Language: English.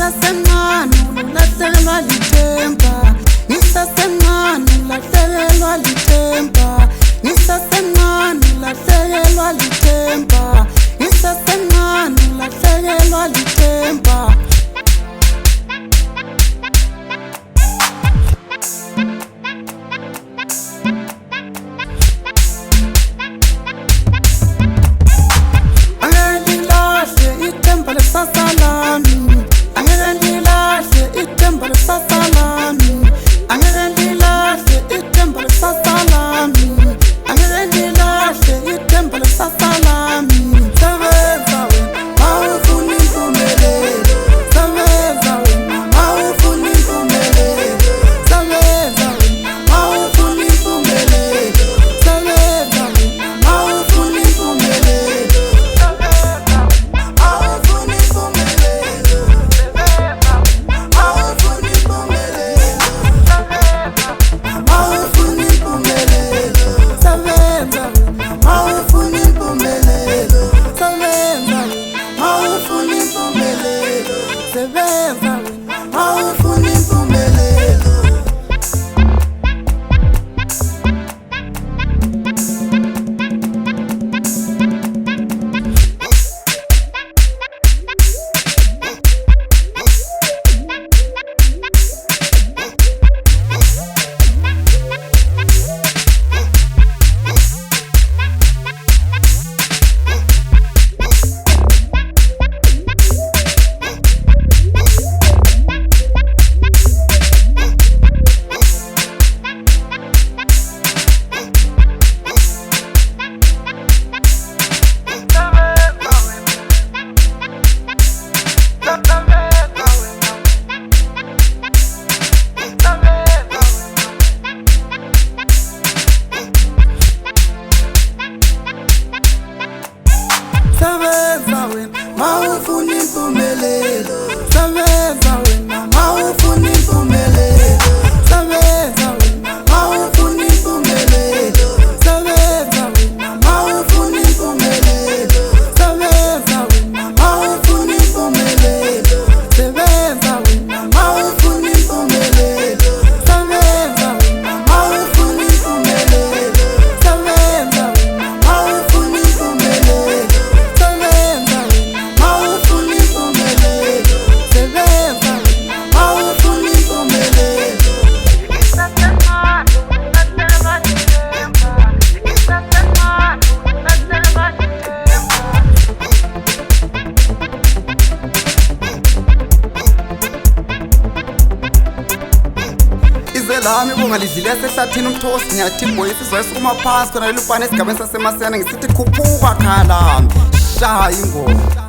ngisasemncane ulahlekelwa lithemba, ngisasemncane ulahlekelwa lithemba, ngisasemncane ulahlekelwa lithemba, ngisasemncane ulahlekelwa lithemba. Sebenza wena mawufuna impumelelo, sebenza wena mawufuna impumelelo, sebenza wena mawufuna impumelelo, sebenza wena mawufuna impumelelo, sebenza wena mawufuna impumelelo, sebenza wena mawufuna impumelelo, sebenza wena mawufuna impumelelo, sebenza wena mawufuna impumelelo. Lami bungalidlile yasehlathini umthosi nyathi boy sizwe sukuma phansi khona lelufana esigabeni sasemasiyana ngisithi khuphuka khala shaya ingoma.